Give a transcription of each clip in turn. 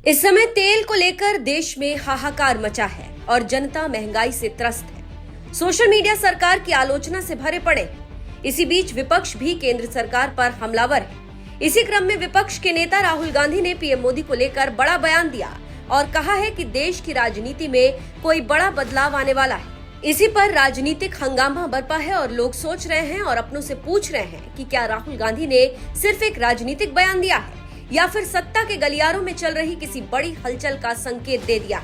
इस समय तेल को लेकर देश में हाहाकार मचा है और जनता महंगाई से त्रस्त है। सोशल मीडिया सरकार की आलोचना से भरे पड़े हैं। इसी बीच विपक्ष भी केंद्र सरकार पर हमलावर है। इसी क्रम में विपक्ष के नेता राहुल गांधी ने पीएम मोदी को लेकर बड़ा बयान दिया और कहा है कि देश की राजनीति में कोई बड़ा बदलाव आने वाला है। इसी पर राजनीतिक हंगामा बरपा है और लोग सोच रहे हैं और अपनों से पूछ रहे हैं कि क्या राहुल गांधी ने सिर्फ एक राजनीतिक बयान दिया है या फिर सत्ता के गलियारों में चल रही किसी बड़ी हलचल का संकेत दे दिया।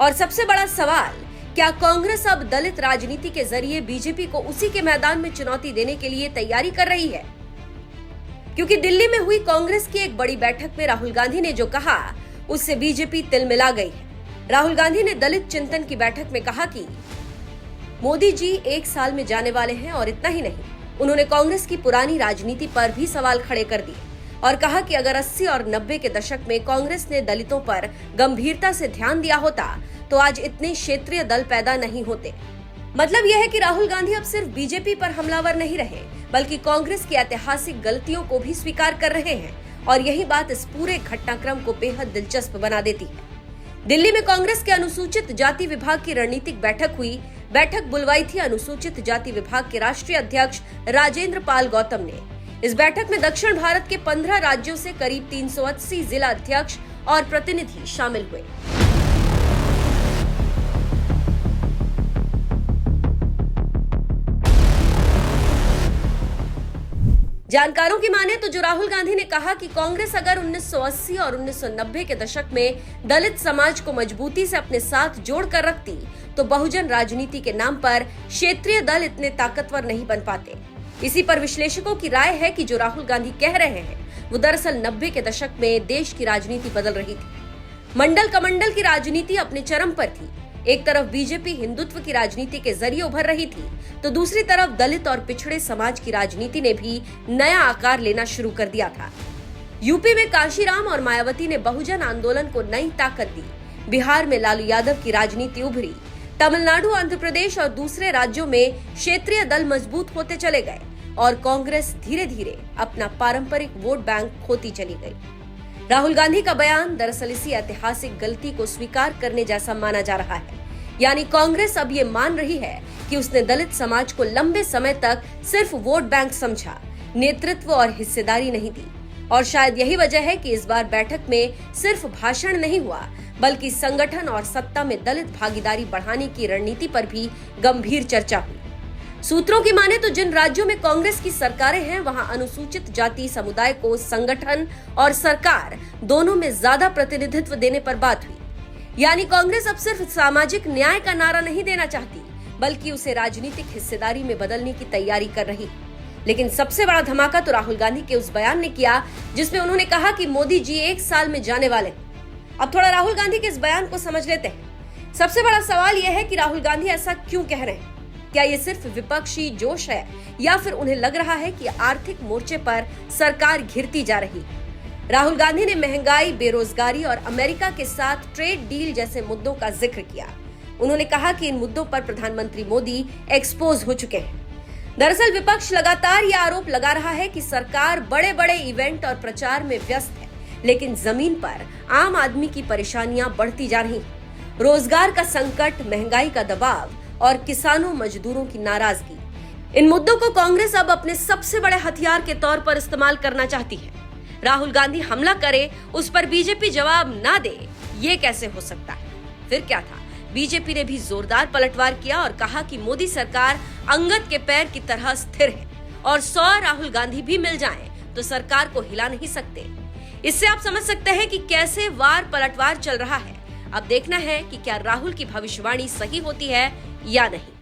और सबसे बड़ा सवाल, क्या कांग्रेस अब दलित राजनीति के जरिए बीजेपी को उसी के मैदान में चुनौती देने के लिए तैयारी कर रही है? क्योंकि दिल्ली में हुई कांग्रेस की एक बड़ी बैठक में राहुल गांधी ने जो कहा उससे बीजेपी तिलमिला गई है। राहुल गांधी ने दलित चिंतन की बैठक में कहा कि मोदी जी 1 साल में जाने वाले हैं और इतना ही नहीं, उन्होंने कांग्रेस की पुरानी राजनीति पर भी सवाल खड़े कर दिए और कहा कि अगर 80 और 90 के दशक में कांग्रेस ने दलितों पर गंभीरता से ध्यान दिया होता तो आज इतने क्षेत्रीय दल पैदा नहीं होते। मतलब यह है कि राहुल गांधी अब सिर्फ बीजेपी पर हमलावर नहीं रहे बल्कि कांग्रेस की ऐतिहासिक गलतियों को भी स्वीकार कर रहे हैं और यही बात इस पूरे घटनाक्रम को बेहद दिलचस्प बना देती है। दिल्ली में कांग्रेस के अनुसूचित जाति विभाग की रणनीतिक बैठक हुई। बैठक बुलवाई थी अनुसूचित जाति विभाग के राष्ट्रीय अध्यक्ष राजेंद्र पाल गौतम ने। इस बैठक में दक्षिण भारत के 15 राज्यों से करीब 380 जिला अध्यक्ष और प्रतिनिधि शामिल हुए। जानकारों की माने तो जो राहुल गांधी ने कहा कि कांग्रेस अगर 1980 और 1990 के दशक में दलित समाज को मजबूती से अपने साथ जोड़कर रखती तो बहुजन राजनीति के नाम पर क्षेत्रीय दल इतने ताकतवर नहीं बन पाते। इसी पर विश्लेषकों की राय है कि जो राहुल गांधी कह रहे हैं वो दरअसल 90 के दशक में देश की राजनीति बदल रही थी। मंडल कमंडल की राजनीति अपने चरम पर थी। एक तरफ बीजेपी हिंदुत्व की राजनीति के जरिए उभर रही थी तो दूसरी तरफ दलित और पिछड़े समाज की राजनीति ने भी नया आकार लेना शुरू कर दिया था। यूपी में काशीराम और मायावती ने बहुजन आंदोलन को नई ताकत दी। बिहार में लालू यादव की राजनीति उभरी। तमिलनाडु, आंध्र प्रदेश और दूसरे राज्यों में क्षेत्रीय दल मजबूत होते चले गए और कांग्रेस धीरे धीरे अपना पारंपरिक वोट बैंक खोती चली गई। राहुल गांधी का बयान दरअसल इसी ऐतिहासिक गलती को स्वीकार करने जैसा माना जा रहा है। यानी कांग्रेस अब ये मान रही है कि उसने दलित समाज को लंबे समय तक सिर्फ वोट बैंक समझा, नेतृत्व और हिस्सेदारी नहीं दी। और शायद यही वजह है कि इस बार बैठक में सिर्फ भाषण नहीं हुआ बल्कि संगठन और सत्ता में दलित भागीदारी बढ़ाने की रणनीति पर भी गंभीर चर्चा हुई। सूत्रों की माने तो जिन राज्यों में कांग्रेस की सरकारें हैं वहां अनुसूचित जाति समुदाय को संगठन और सरकार दोनों में ज्यादा प्रतिनिधित्व देने पर बात हुई। यानी कांग्रेस अब सिर्फ सामाजिक न्याय का नारा नहीं देना चाहती बल्कि उसे राजनीतिक हिस्सेदारी में बदलने की तैयारी कर रही है। लेकिन सबसे बड़ा धमाका तो राहुल गांधी के उस बयान ने किया जिसमें उन्होंने कहा कि मोदी जी 1 साल में जाने वाले। अब थोड़ा राहुल गांधी के इस बयान को समझ लेते हैं। सबसे बड़ा सवाल यह है कि राहुल गांधी ऐसा क्यों कह रहे हैं? क्या ये सिर्फ विपक्षी जोश है या फिर उन्हें लग रहा है कि आर्थिक मोर्चे पर सरकार घिरती जा रही है? राहुल गांधी ने महंगाई, बेरोजगारी और अमेरिका के साथ ट्रेड डील जैसे मुद्दों का जिक्र किया। उन्होंने कहा कि इन मुद्दों पर प्रधानमंत्री मोदी एक्सपोज हो चुके हैं। दरअसल विपक्ष लगातार यह आरोप लगा रहा है कि सरकार बड़े बड़े इवेंट और प्रचार में व्यस्त है लेकिन जमीन पर आम आदमी की परेशानियां बढ़ती जा रही हैं। रोजगार का संकट, महंगाई का दबाव और किसानों मजदूरों की नाराजगी, इन मुद्दों को कांग्रेस अब अपने सबसे बड़े हथियार के तौर पर इस्तेमाल करना चाहती है। राहुल गांधी हमला करे, उस पर बीजेपी जवाब ना दे, ये कैसे हो सकता है? फिर क्या था, बीजेपी ने भी जोरदार पलटवार किया और कहा कि मोदी सरकार अंगद के पैर की तरह स्थिर है और 100 राहुल गांधी भी मिल जाएं तो सरकार को हिला नहीं सकते। इससे आप समझ सकते हैं कि कैसे वार पलटवार चल रहा है। अब देखना है कि क्या राहुल की भविष्यवाणी सही होती है या नहीं।